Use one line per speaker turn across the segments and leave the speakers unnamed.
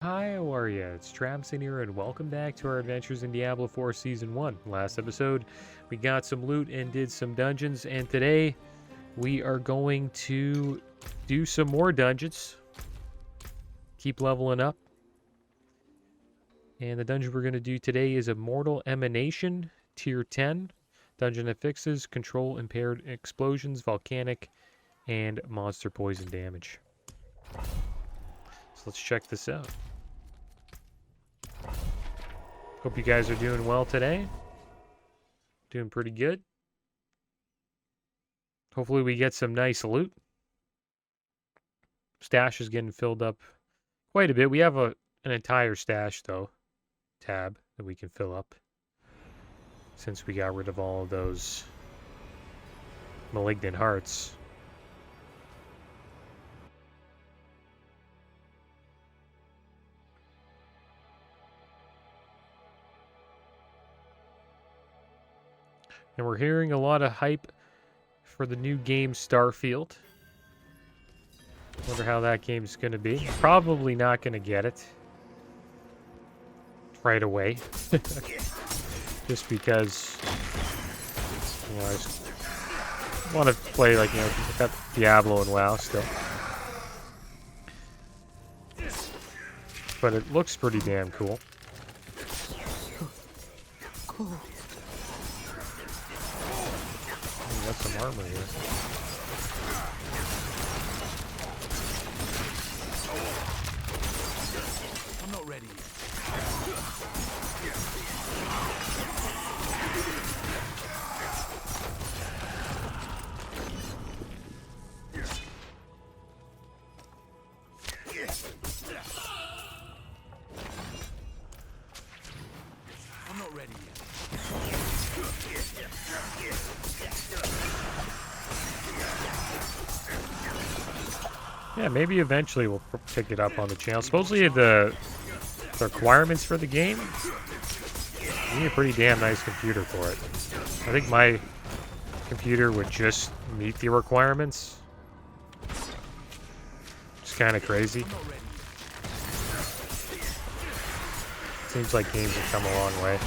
Hi, how are ya? It's Tramson here, and welcome back to our adventures in Diablo 4 Season 1. Last episode, we got some loot and did some dungeons, and today we are going to do some more dungeons. Keep leveling up. And the dungeon we're going to do today is Immortal Emanation, Tier 10. Dungeon that fixes control impaired explosions, volcanic, and monster poison damage. So let's check this out. Hope you guys are doing well today. Doing pretty good. Hopefully we get some nice loot. Stash is getting filled up quite a bit. We have an entire stash, though, tab that we can fill up. Since we got rid of all of those malignant hearts. And we're hearing a lot of hype for the new game Starfield. Wonder how that game's going to be. Probably not going to get it right away. Just because, I just want to play, got Diablo and WoW still. But it looks pretty damn cool. Got some armor here.
I'm not ready yet. I'm not ready yet.
Yeah, maybe eventually we'll pick it up on the channel. Supposedly the requirements for the game, you need a pretty damn nice computer for it. I think my computer would just meet the requirements. It's kind of crazy. Seems like games have come a long way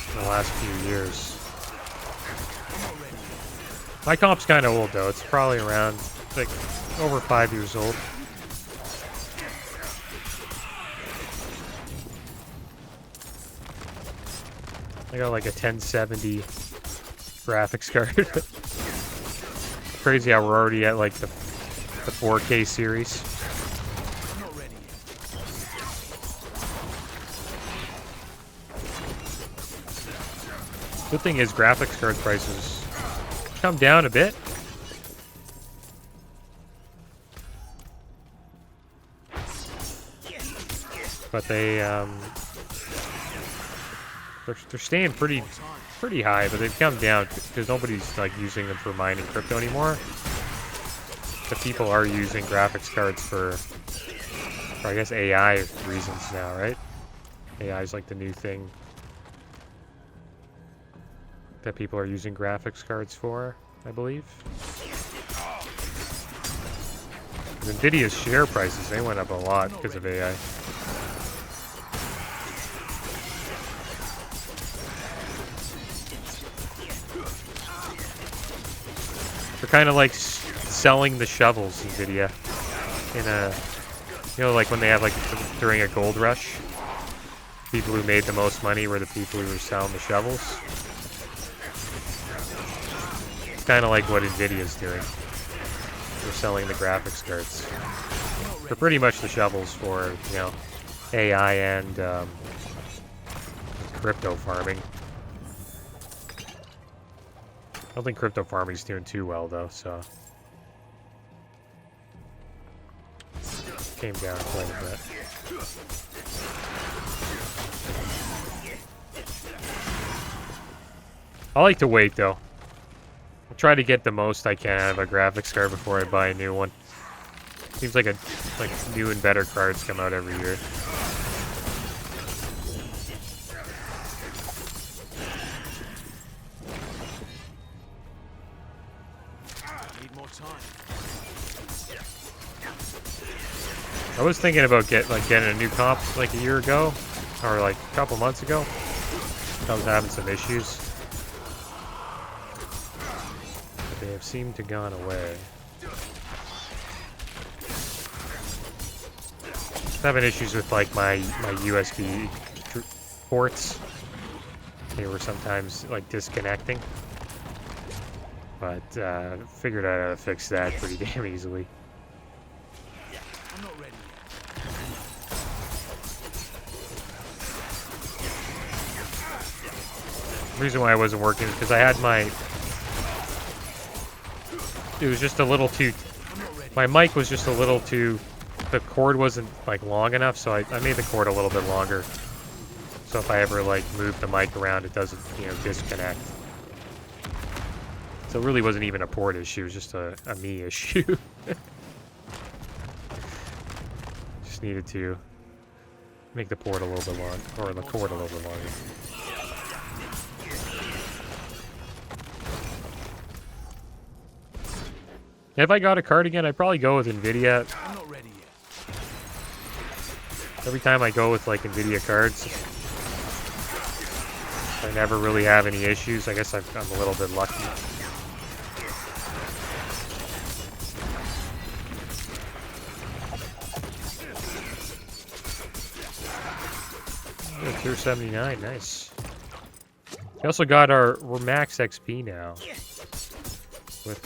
in the last few years. My comp's kind of old, though. It's probably around, over 5 years old. I got like a 1070 graphics card. Crazy how we're already at like the 4K series. Good thing is graphics card prices come down a bit. But they're staying pretty high, but they've come down because nobody's like using them for mining crypto anymore. The people are using graphics cards for I guess AI reasons now, right? AI is like the new thing that people are using graphics cards for, I believe. Nvidia's share prices, they went up a lot because of AI. They're kind of like selling the shovels, Nvidia, in a, like when they have during a gold rush, people who made the most money were the people who were selling the shovels. It's kind of like what Nvidia's doing. They're selling the graphics cards. They're pretty much the shovels for, AI and crypto farming. I don't think crypto farming's doing too well, though, so. Came down quite a bit. I like to wait, though. I'll try to get the most I can out of a graphics card before I buy a new one. Seems like new and better cards come out every year. I was thinking about getting a new comp like a year ago, or like a couple months ago. I was having some issues, but they have seemed to gone away. I'm having issues with like my USB ports. They were sometimes like disconnecting, but figured out how to fix that pretty damn easily.
I'm not ready
The reason why I wasn't working is because I had it was just a little too, my mic was just a little too, the cord wasn't like long enough, so I made the cord a little bit longer. So if I ever like move the mic around, it doesn't, disconnect. So it really wasn't even a port issue, it was just a me issue. Just needed to make the port a little bit long, or the cord a little bit longer. If I got a card again, I'd probably go with NVIDIA.
I'm not ready yet.
Every time I go with like NVIDIA cards, I never really have any issues. I guess I'm a little bit lucky. Oh, tier 79, nice. We also got we're max XP now. With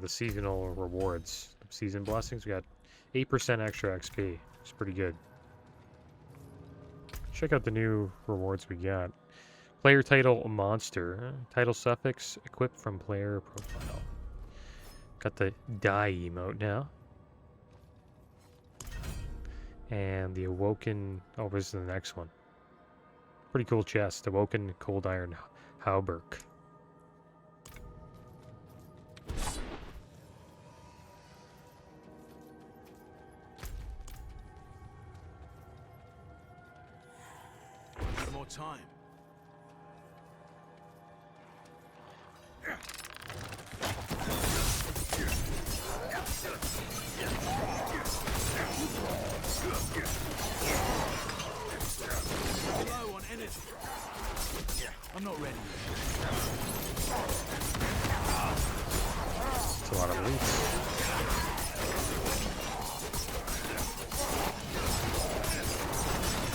the seasonal rewards, season blessings. We got 8% extra XP. It's pretty good. Check out the new rewards we got. Player title monster. Title suffix equipped from player profile. Got the die emote now. And the awoken. Oh, this is the next one. Pretty cool chest. Awoken cold iron hauberk.
More time. Low on energy. I'm not ready.
It's a lot of elites.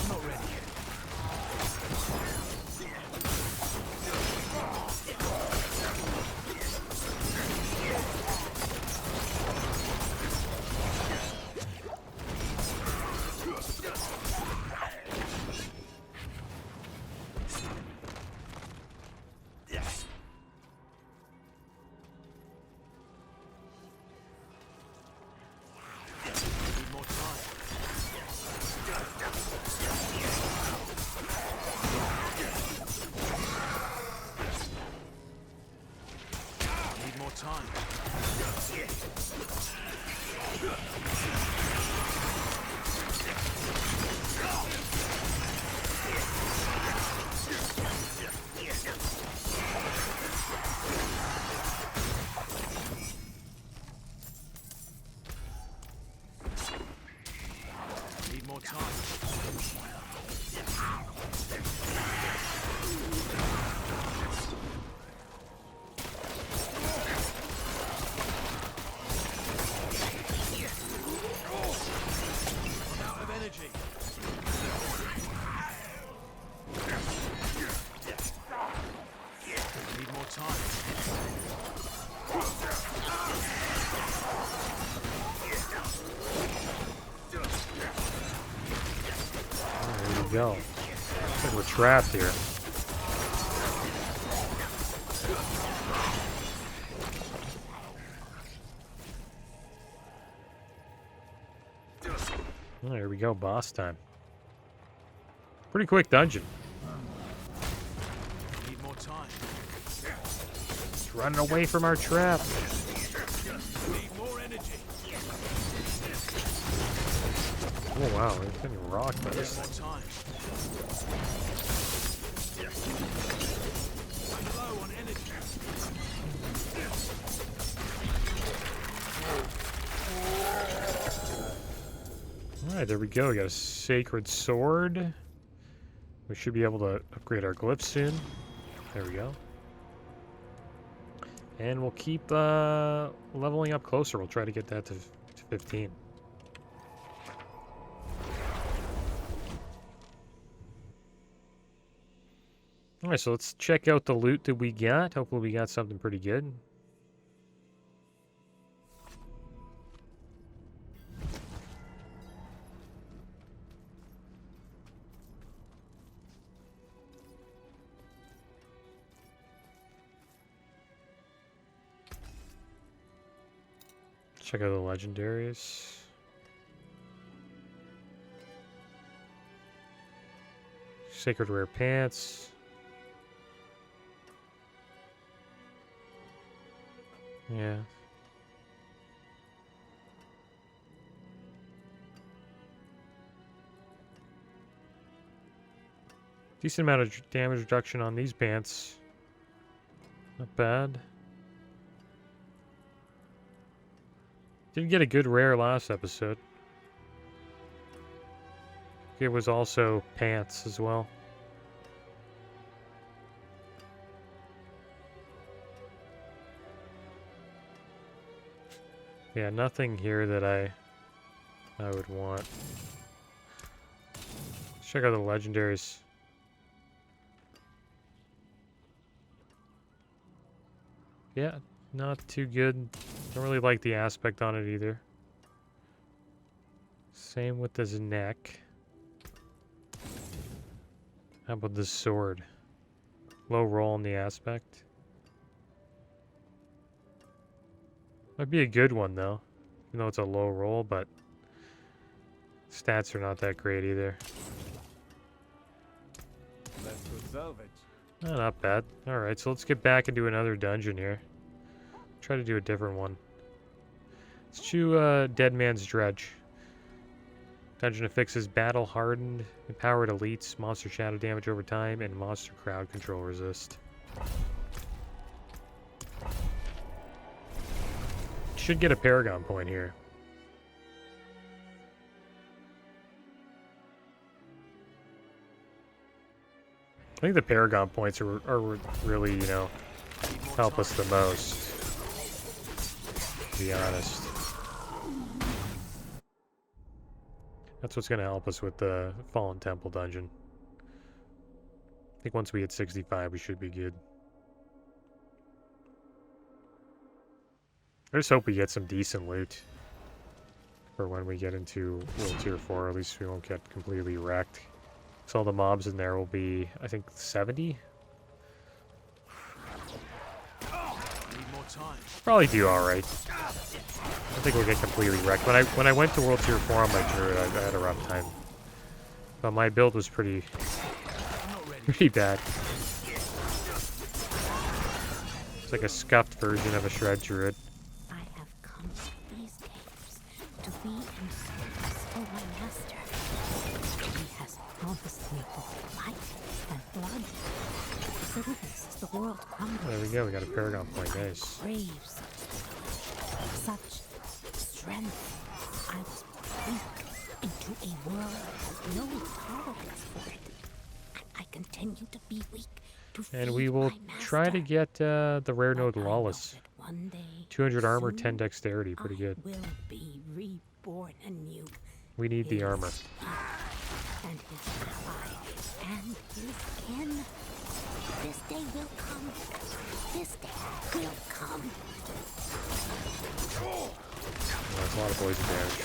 I'm not ready yet.
Go. Looks like we're trapped here. Oh, here we go, boss time. Pretty quick dungeon.
Need more time.
It's running away from our trap.
Need more energy.
Oh wow, it's getting rocked by this thing.
More time.
Alright, there we go. We got a sacred sword. We should be able to upgrade our glyphs soon. There we go. And we'll keep leveling up closer. We'll try to get that to 15. Alright, so let's check out the loot that we got. Hopefully we got something pretty good. Check out the legendaries. Sacred rare pants. Yeah. Decent amount of damage reduction on these pants. Not bad. Did get a good rare last episode. It was also pants as well. Yeah, nothing here that I would want. Let's check out the legendaries. Yeah, not too good. Don't really like the aspect on it either. Same with his neck. How about this sword? Low roll in the aspect. Might be a good one though. Even though it's a low roll, but stats are not that great either.
That's good salvage.
Oh, not bad. Alright, so let's get back and do another dungeon here. Try to do a different one. Let's do Dead Man's Dredge. Dungeon affixes battle hardened, empowered elites, monster shadow damage over time, and monster crowd control resist. Should get a Paragon point here. I think the Paragon points are really, you know, help us the most. To be honest. That's what's going to help us with the Fallen Temple dungeon. I think once we hit 65, we should be good. I just hope we get some decent loot for when we get into World Tier 4. At least we won't get completely wrecked. So all the mobs in there will be, I think, 70?
Need more time.
Probably do alright. I don't think we'll get completely wrecked. When I went to World Tier 4 on my Druid, I had a rough time. But my build was pretty bad. It's like a scuffed version of a Shred Druid.
I have come to these caves to be in service for my master. He has promised me both life and blood. Service as the world crumbles.
There we go, we got a Paragon point, nice.
Craves such strength. I was put weak into a world with no tolerance for it. And I continue to be weak to
And
feed
we will
my
try to
master.
get the rare
But
node
I know
Lawless.
that one day,
200 armor,
soon,
10 dexterity, pretty good.
I will be reborn anew.
We need the armor.
And his ally and his kin. This day will come. This day will come.
Well, that's a lot of poison damage.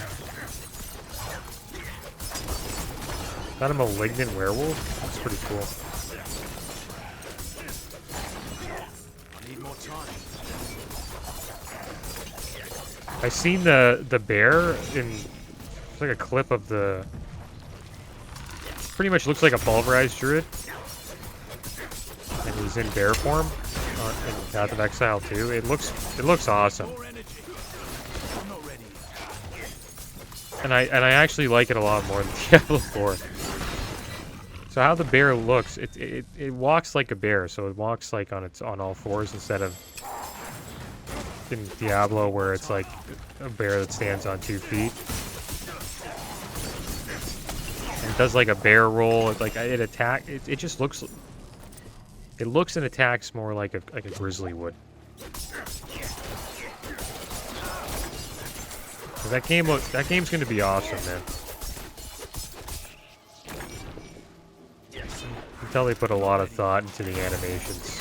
Is that a malignant werewolf? That's pretty cool.
I need more time.
I seen the bear in, it's like a clip of the, pretty much looks like a pulverized druid. And he's in bear form in Path of Exile too. It looks awesome.
More energy. I'm not ready.
And I actually like it a lot more than Diablo 4. So how the bear looks, it walks like a bear, so it walks like on all fours instead of in Diablo where it's like a bear that stands on 2 feet. does like a bear roll. It's like it attack. It just looks. It looks and attacks more like a grizzly would. That game's gonna be awesome, man. You can tell they put a lot of thought into the animations.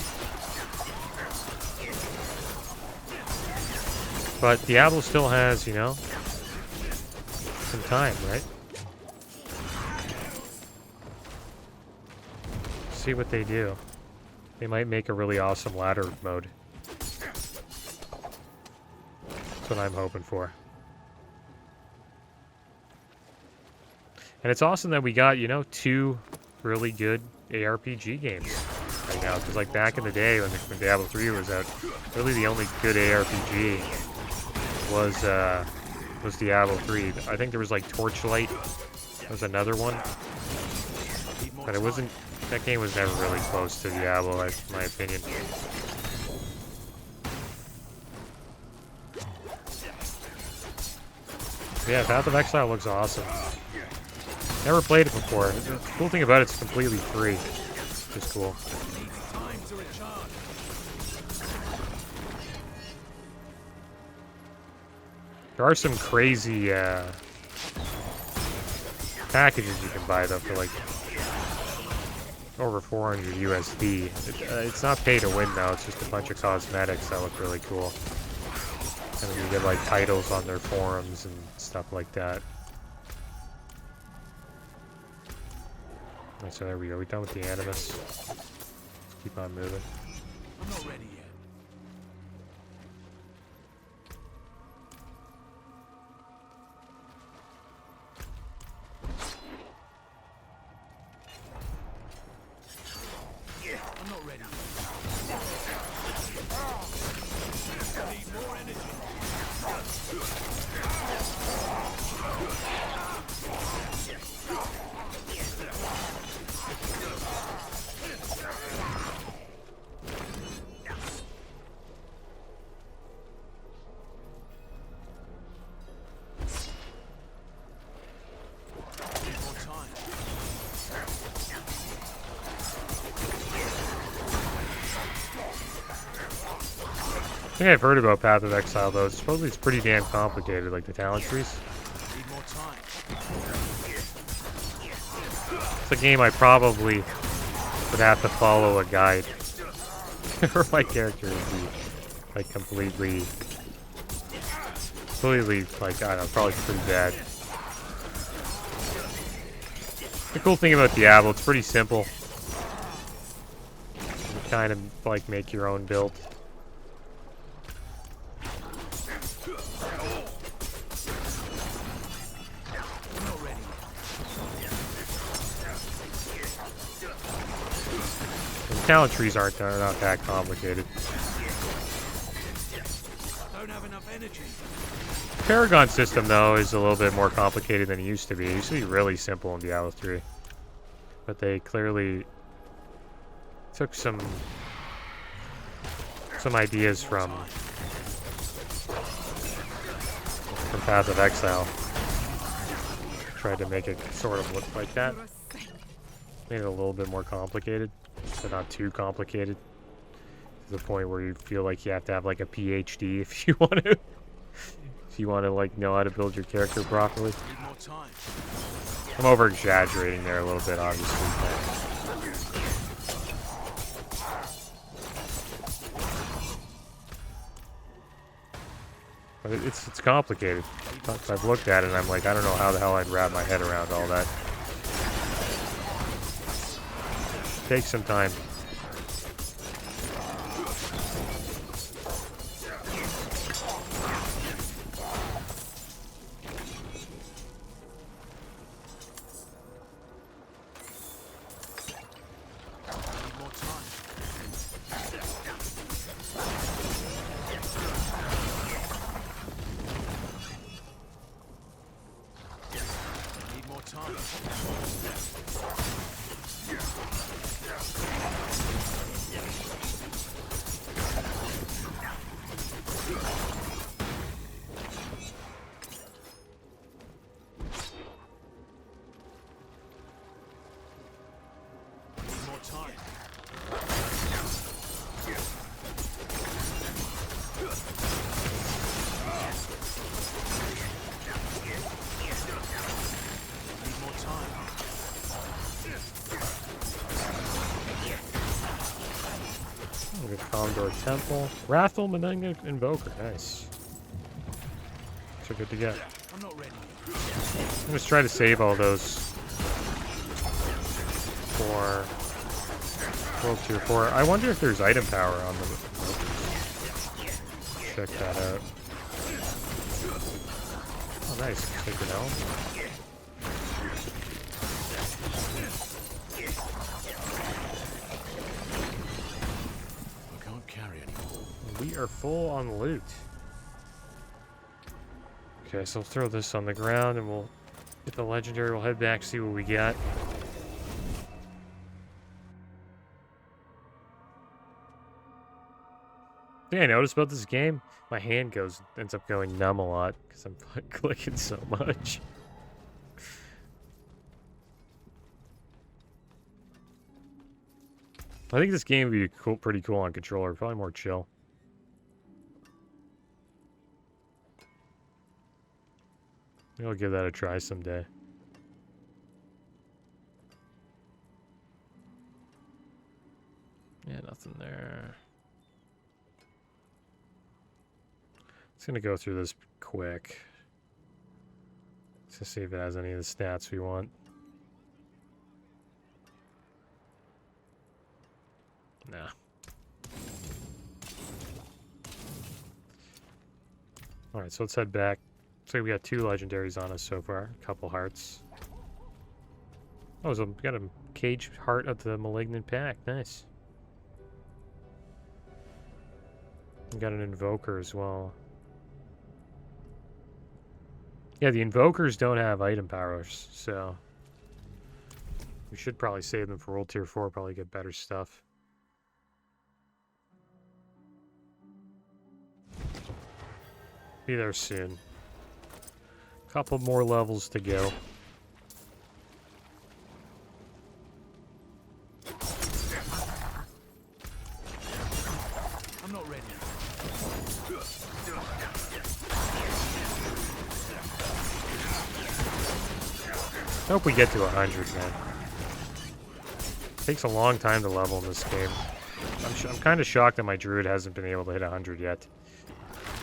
But Diablo still has, you know, some time, right? See what they do. They might make a really awesome ladder mode. That's what I'm hoping for. And it's awesome that we got, you know, 2 really good ARPG games right now. Because, like, back in the day when Diablo 3 was out, really the only good ARPG was Diablo 3. I think there was, like, Torchlight. That was another one. But it wasn't... That game was never really close to Diablo, in my opinion. Yeah, Path of Exile looks awesome. Never played it before. The cool thing about it's completely free. Which is cool. There are some crazy packages you can buy though for like over 400 USD. It's not pay to win though. It's just a bunch of cosmetics that look really cool. And then you get like titles on their forums and stuff like that. So there we go. We done with the Animus. Let's keep on moving.
I'm not ready yet. I'm not ready yet. I need more energy.
I think I've heard about Path of Exile though. Supposedly it's pretty damn complicated, like the talent trees.
Need more time.
It's a game I probably would have to follow a guide. Or my character would be like completely like, I don't know, probably pretty bad. The cool thing about Diablo, it's pretty simple. You kind of like make your own build. Talent trees are not that complicated.
Don't have enough energy.
The Paragon system, though, is a little bit more complicated than it used to be. It used to be really simple in Diablo 3. But they clearly took some ideas from Path of Exile. Tried to make it sort of look like that. Made it a little bit more complicated. But not too complicated to the point where you feel like you have to have like a PhD if you want to like know how to build your character properly.
Need more time.
I'm over exaggerating there a little bit, obviously. But it's complicated. I've looked at it and I'm like, I don't know how the hell I'd wrap my head around all that. Take some time.
Need more time.
Malindor Temple. Wrathful Malignant Invoker. Nice. So good to get.
I'm not ready.
I'm just try to save all those for World Tier 4. I wonder if there's item power on them. Check that out. Oh, nice. Sacred Helm.
I can't carry anymore.
We are full on loot. Okay, so we'll throw this on the ground and we'll get the legendary. We'll head back, see what we got. Thing I noticed about this game, my hand ends up going numb a lot because I'm clicking so much. I think this game would be pretty cool on controller. Probably more chill. Maybe I'll give that a try someday. Yeah, nothing there. Just gonna go through this quick. To see if it has any of the stats we want. Nah. Alright, so let's head back. Looks like we got 2 legendaries on us so far. A couple hearts. Oh, so we got a cage heart of the Malignant pack. Nice. We got an Invoker as well. Yeah, the Invokers don't have item powers, so we should probably save them for World Tier 4, probably get better stuff. Be there soon. Couple more levels to go.
I'm not ready.
I hope we get to 100, man. Takes a long time to level in this game. I'm kind of shocked that my druid hasn't been able to hit 100 yet.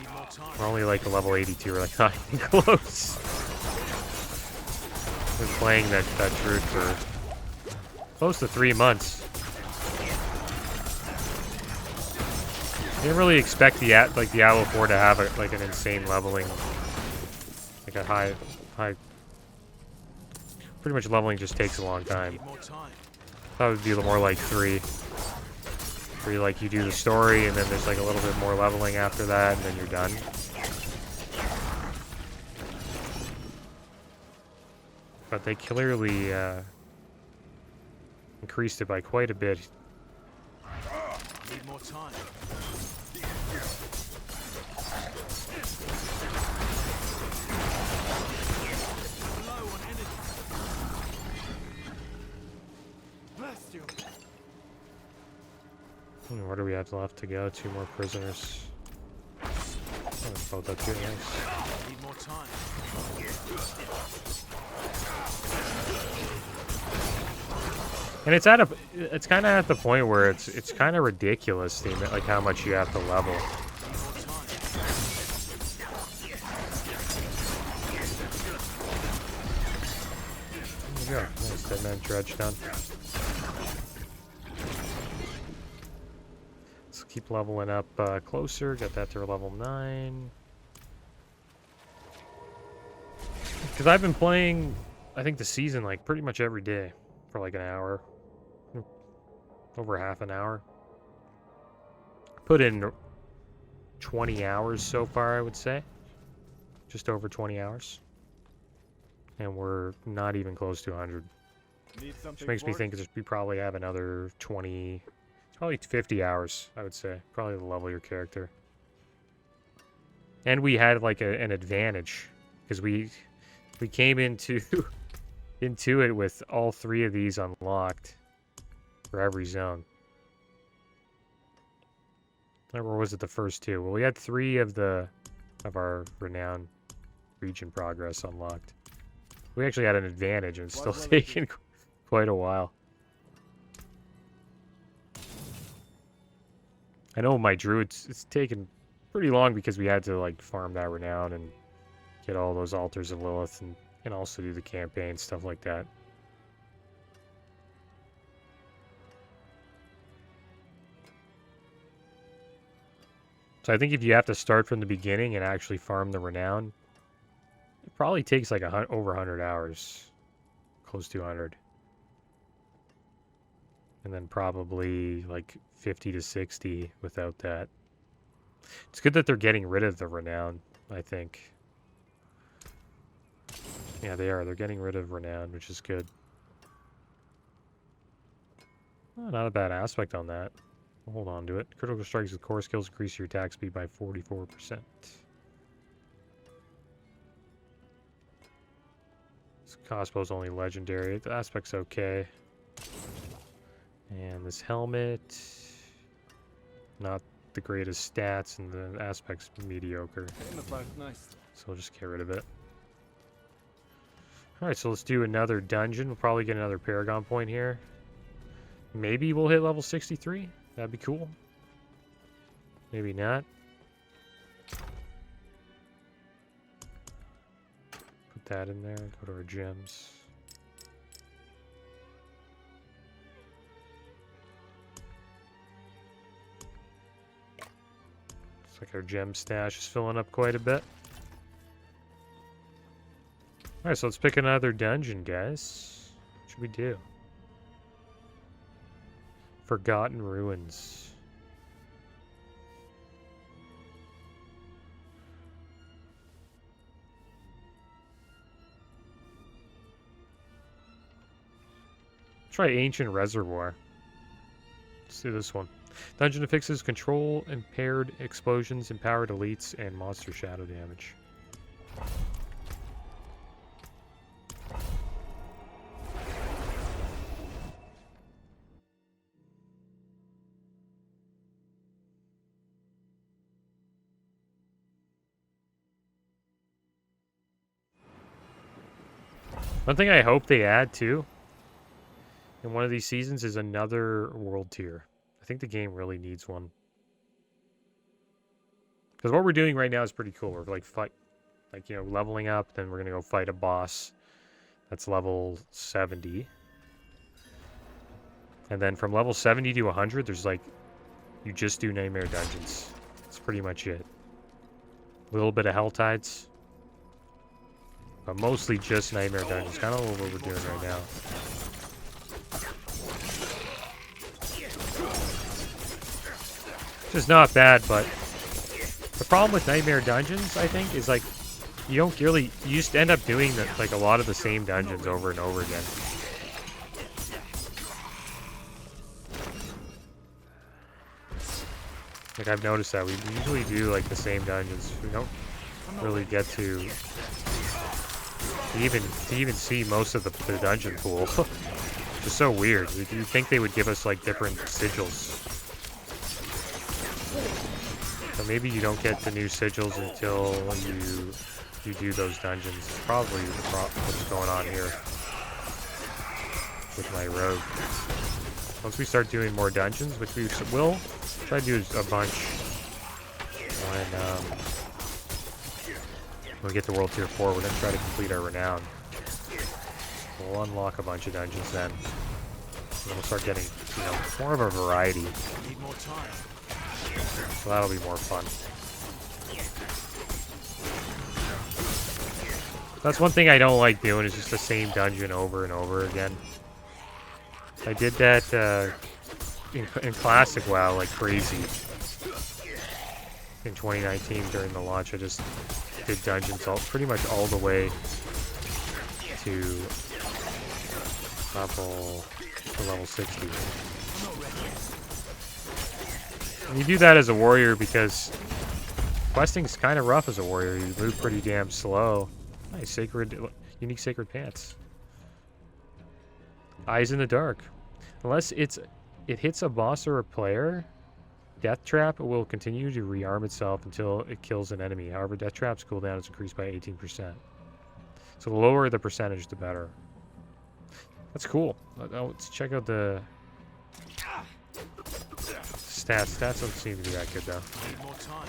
Need more time.
We're only like a level 82, we're like not even close. Been playing that druid for close to 3 months. I didn't really expect the like Diablo 4 to have like an insane leveling, like a high. Pretty much leveling just takes a long time.
Need more time.
Thought it would be more like 3. Where you like you do the story and then there's like a little bit more leveling after that and then you're done. But they clearly increased it by quite a bit.
Need more time. Low on energy. Bless you.
Where do we have left to go? 2 more prisoners. Oh, both that too, nice.
Need more time.
And it's kind of at the point where it's kind of ridiculous, like how much you have to level.
Need more time.
There you go. Nice, Dead Man Dredge done. Let's keep leveling up closer. Get that to level 9. Because I've been playing, I think, the season like pretty much every day for like an hour. Over half an hour. Put in 20 hours so far, I would say. Just over 20 hours. And we're not even close to 100. Which makes me think we probably have another 20, probably 50 hours, I would say. Probably to level your character. And we had like an advantage. Because we came into it with all 3 of these unlocked. For every zone. Or was it the first 2? Well, we had 3 of our renowned region progress unlocked. We actually had an advantage, and it's still taking quite a while. I know my druids, it's taken pretty long because we had to like farm that renown and get all those altars of Lilith and also do the campaign, stuff like that. So I think if you have to start from the beginning and actually farm the renown, it probably takes like over 100 hours, close to 100. And then probably like 50 to 60 without that. It's good that they're getting rid of the renown, I think. Yeah, they are. They're getting rid of renown, which is good. Oh, not a bad aspect on that. We'll hold on to it. Critical strikes with core skills increase your attack speed by 44%. This Cosmo's only legendary. The aspect's okay. And this helmet, not the greatest stats, and the aspect's mediocre. So we'll just get rid of it. Alright, so let's do another dungeon. We'll probably get another Paragon point here. Maybe we'll hit level 63. That'd be cool. Maybe not. Put that in there. Go to our gems. Looks like our gem stash is filling up quite a bit. Alright, so let's pick another dungeon, guys. What should we do? Forgotten Ruins. Try Ancient Reservoir. Let's do this one. Dungeon affixes control impaired explosions, empowered elites, and monster shadow damage. One thing I hope they add too in one of these seasons is another world tier. I think the game really needs one. Because what we're doing right now is pretty cool. We're like, you know, leveling up, then we're gonna go fight a boss that's level 70. And then from level 70 to 100, there's like, you just do Nightmare Dungeons. That's pretty much it. A little bit of Hell Tides. But mostly just Nightmare Dungeons. Kind of what we're doing right now. Which is not bad, but the problem with Nightmare Dungeons, I think, is like you don't really, you just end up doing like a lot of the same dungeons over and over again. Like I've noticed that we usually do like the same dungeons. We don't really get to even see most of the dungeon pool. Which is so weird. You'd think they would give us like different sigils. So maybe you don't get the new sigils until you do those dungeons. It's probably what's going on here with my rogue. Once we start doing more dungeons, which we will try to do a bunch when we get to World Tier 4, we're going to try to complete our Renown. We'll unlock a bunch of dungeons then. And we'll start getting, you know, more of a variety.
Need more time.
So that'll be more fun. That's one thing I don't like doing, is just the same dungeon over and over again. I did that in Classic WoW like crazy. In 2019 during the launch, I just did dungeons pretty much all the way to level 60. And you do that as a warrior because questing's kind of rough as a warrior. You move pretty damn slow. Nice, unique sacred pants. Eyes in the dark. Unless it hits a boss or a player, Death Trap will continue to rearm itself until it kills an enemy. However, Death Trap's cooldown is increased by 18%. So the lower the percentage, the better. That's cool. Let's check out the Stats don't seem to be that good though.
Need more time.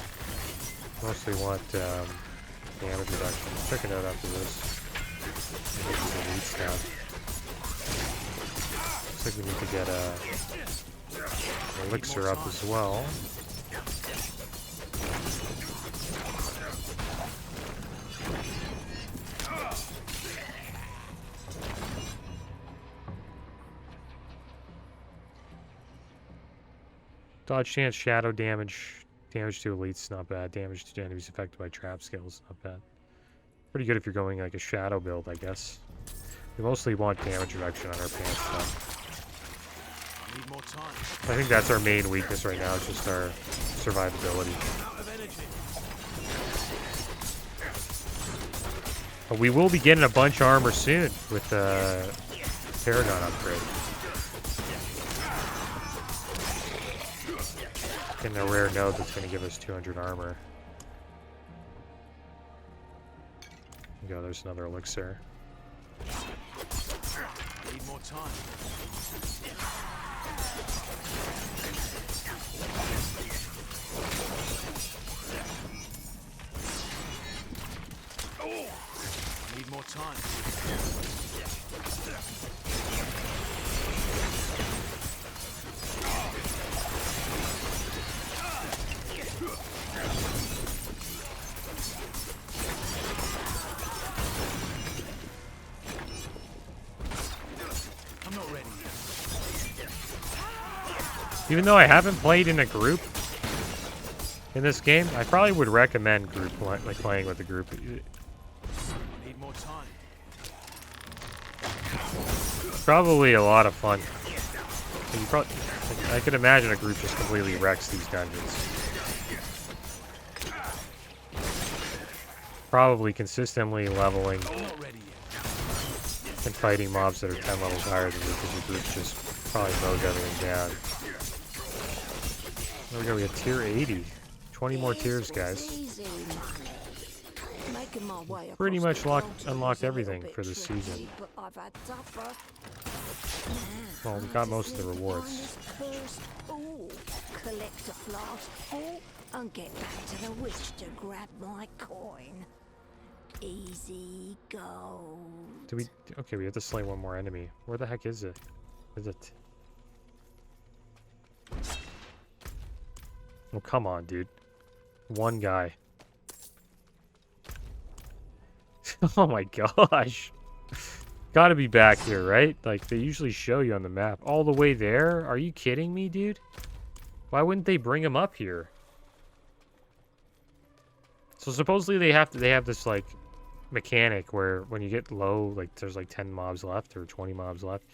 Mostly want damage reduction. Check it out after this. Get these elites down. Looks like we need to get elixir up as well. Dodge chance, shadow damage, damage to elites, not bad. Damage to enemies affected by trap skills, not bad. Pretty good if you're going like a shadow build, I guess. We mostly want damage reduction on our pants stuff.
Need more time.
I think that's our main weakness right now, just our survivability.
Out of energy.
But we will be getting a bunch of armor soon with the Paragon upgrade. Getting a rare node that's going to give us 200 armor. There you go, there's another elixir.
Need more time. Need more time. I'm not ready yet.
Even though I haven't played in a group in this game, I probably would recommend playing with a group.
Need more time.
Probably a lot of fun. I could imagine a group just completely wrecks these dungeons. Probably consistently leveling
I'm not ready yet.
and fighting mobs that are 10 levels higher than you because your group just probably mows everything down. There we go, we have tier 80. 20 more tiers, guys. Pretty much unlocked everything for this season. Well, we got most of the rewards.
Collect a flask full and get back to the witch to grab my coin. Easy go.
Okay, we have to slay one more enemy. Where the heck is it? Is it? Oh, come on, dude. One guy. Oh my gosh. Gotta be back here, right? Like, they usually show you on the map. All the way there? Are you kidding me, dude? Why wouldn't they bring him up here? So supposedly they have this, like, mechanic where when you get low, like, there's like 10 mobs left or 20 mobs left,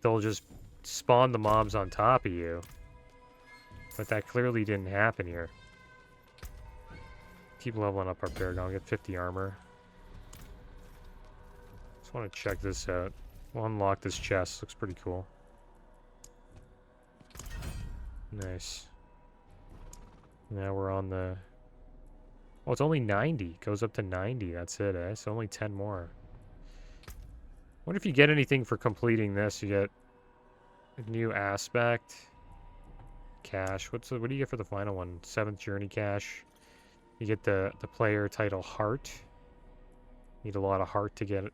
they'll just spawn the mobs on top of you. But that clearly didn't happen here. Keep leveling up our Paragon. Get 50 armor. Just want to check this out. We'll unlock this chest. Looks pretty cool. Nice. Now we're on the... Oh, it's only 90. Goes up to 90. That's it, eh? So only 10 more. What if you get anything for completing this? You get a new aspect. Cash. What do you get for the final one? 7th journey cash. You get the player title heart. Need a lot of heart to get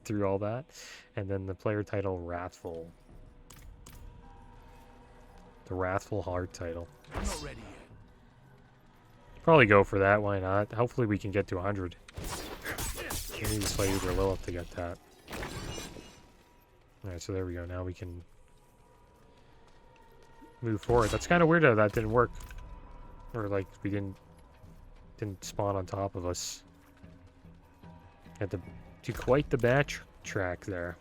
through all that. And then the player title wrathful. The wrathful heart title.
I'm not ready yet.
Probably go for that. Why not? Hopefully we can get to 100. We need to slay Uber Lilith to get that. Alright, so there we go. Now we can move forward. That's kind of weird though that didn't work. Or like we didn't spawn on top of us. Had to do quite the backtrack there.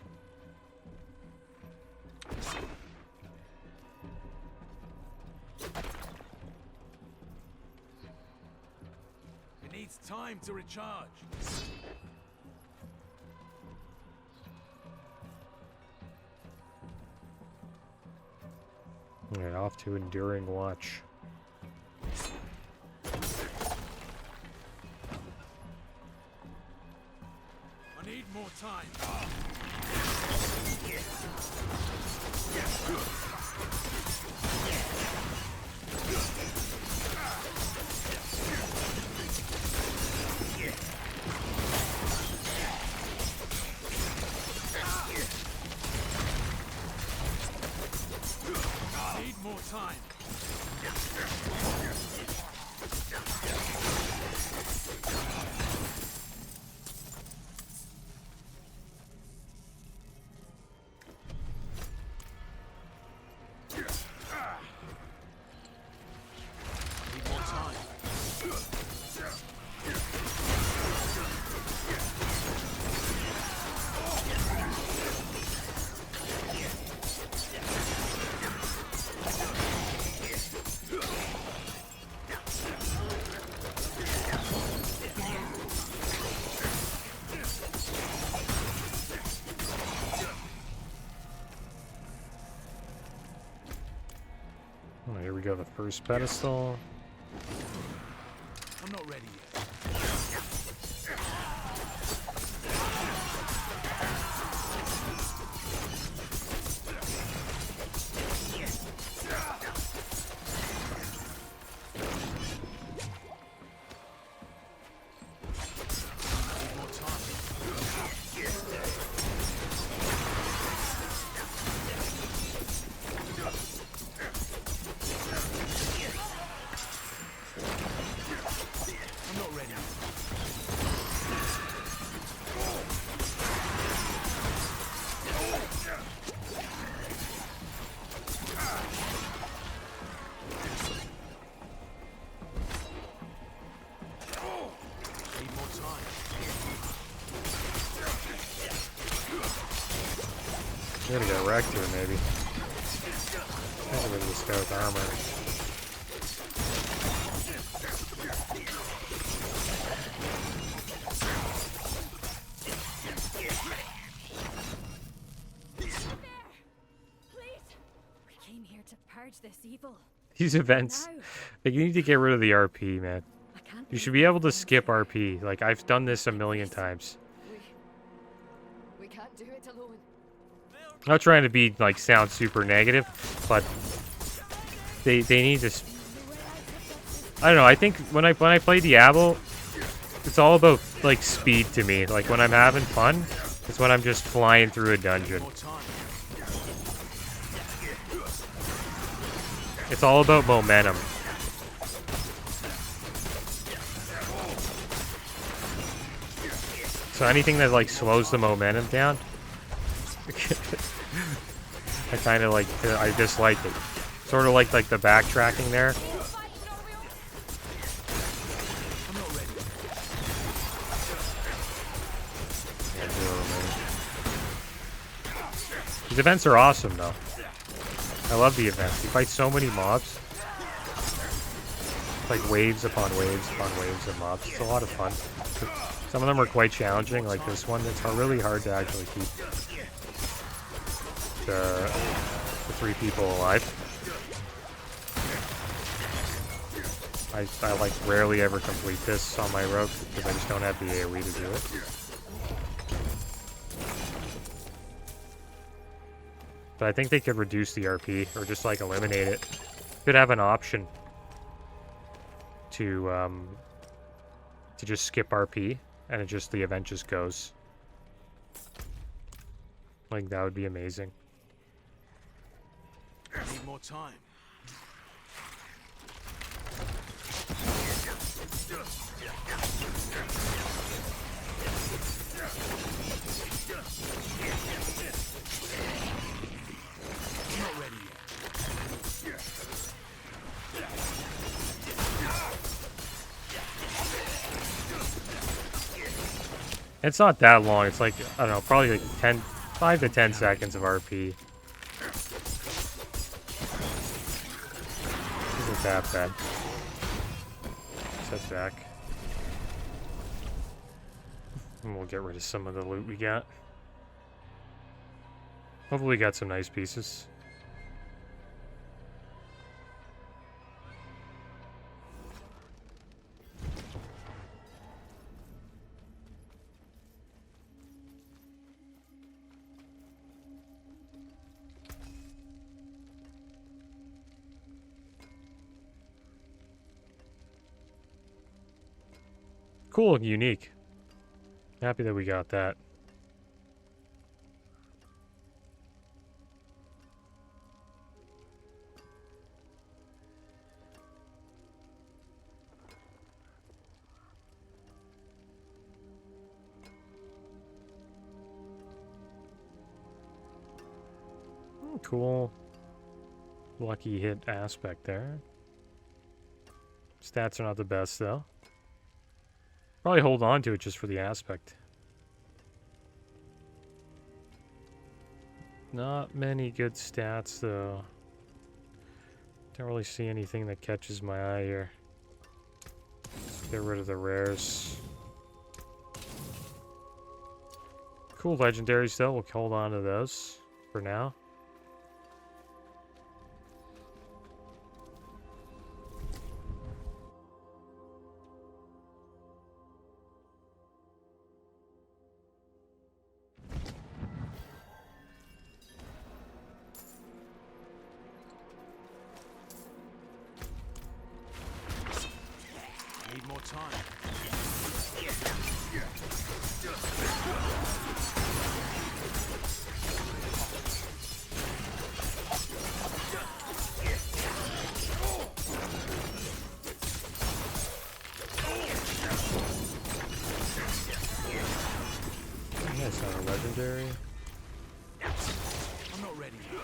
It needs time to recharge.
Alright, off to Enduring Watch.
I need more time.
go the first pedestal.
I'm not ready yet.
I'm gonna get wrecked here, maybe. Get rid of this guy with armor.
We came here to purge this evil.
These events, like, you need to get rid of the RP, man. You should be able to skip RP. Like, I've done this a million times.
We can't do it alone.
I'm not trying to be, like, sound super negative, but they need to... I don't know, I think when I play Diablo, it's all about, like, speed to me. Like, when I'm having fun, it's when I'm just flying through a dungeon. It's all about momentum. So anything that, like, slows the momentum down, I kind of like, I dislike it. Sort of like the backtracking there. These events are awesome, though. I love the events. You fight so many mobs. It's like waves upon waves upon waves of mobs. It's a lot of fun. Some of them are quite challenging, like this one. It's really hard to actually keep the 3 people alive. I like rarely ever complete this on my rogue because I just don't have the AoE to do it. But I think they could reduce the RP or just like eliminate it. Could have an option to just skip RP and it just the event just goes. Like that would be amazing.
Need more time. I'm not ready yet.
It's not that long. It's like, I don't know, probably like 5 to 10 seconds of RP. Isn't that bad. Set back. And we'll get rid of some of the loot we got. Hopefully we got some nice pieces. Cool, unique. Happy that we got that. Cool. Lucky hit aspect there. Stats are not the best though. Probably hold on to it just for the aspect. Not many good stats though. Don't really see anything that catches my eye here. Get rid of the rares. Cool legendaries though, we'll hold on to those for now.
time.
That's not a legendary.
I'm not ready yet.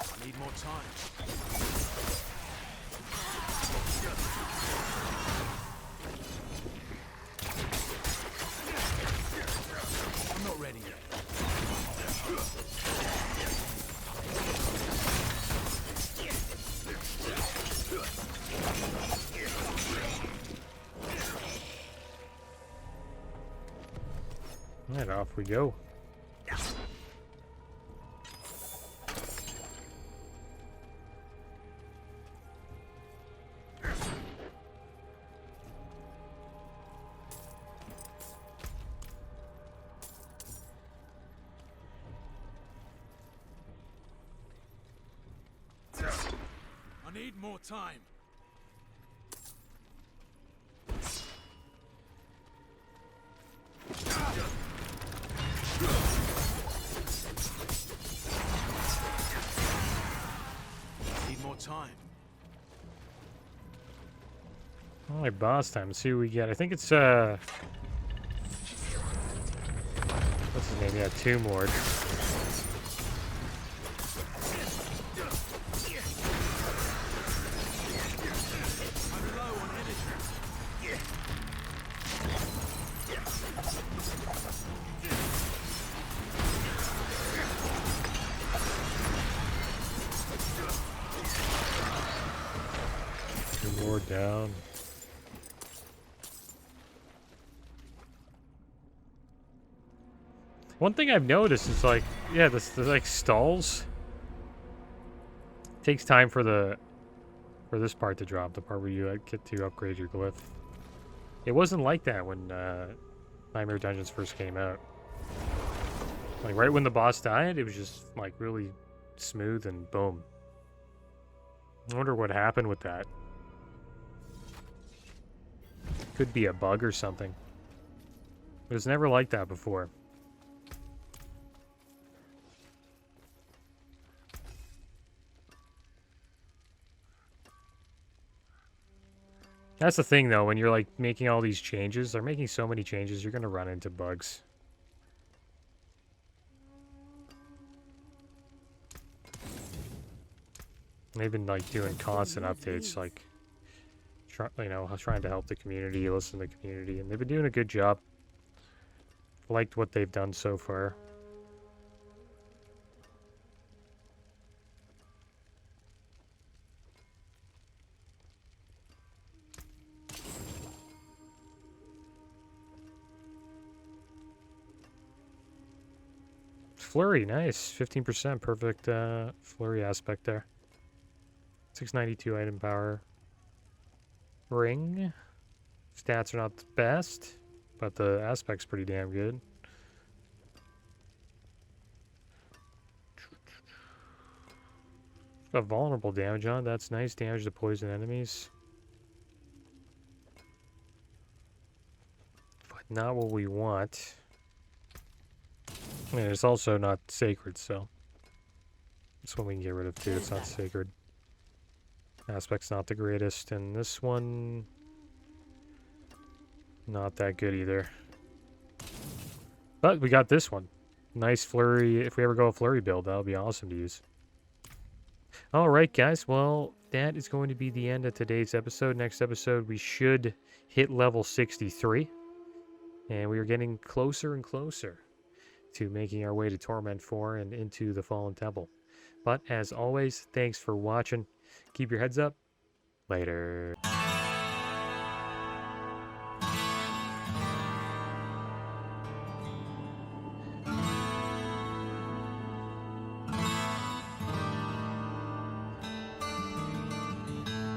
I need more time. I'm not ready yet.
Alright, off we go.
I need more time. Need more time.
Alright, boss time. Let's see what we get. I think it's what's his name? Yeah, Tomb Lord.
I'm low on energy.
Tomb Lord down. One thing I've noticed is like, yeah, this like stalls. Takes time for this part to drop, the part where you get to upgrade your glyph. It wasn't like that when Nightmare Dungeons first came out. Like right when the boss died, it was just like really smooth and boom. I wonder what happened with that. Could be a bug or something. It was never like that before. That's the thing, though, when you're, like, making all these changes, they're making so many changes, you're gonna run into bugs. They've been, like, doing constant updates, like, trying to help the community, listen to the community, and they've been doing a good job. Liked what they've done so far. Flurry, nice. 15%, perfect flurry aspect there. 692 item power. Ring. Stats are not the best, but the aspect's pretty damn good. Got vulnerable damage on, that's nice. Damage to poison enemies. But not what we want. And it's also not sacred, so this one we can get rid of too. It's not sacred. Aspect's not the greatest, and this one not that good either. But we got this one. Nice flurry. If we ever go a flurry build, that'll be awesome to use. Alright guys, well, that is going to be the end of today's episode. Next episode, we should hit level 63. And we are getting closer and closer to making our way to Torment 4 and into the Fallen Temple. But as always, thanks for watching. Keep your heads up. Later.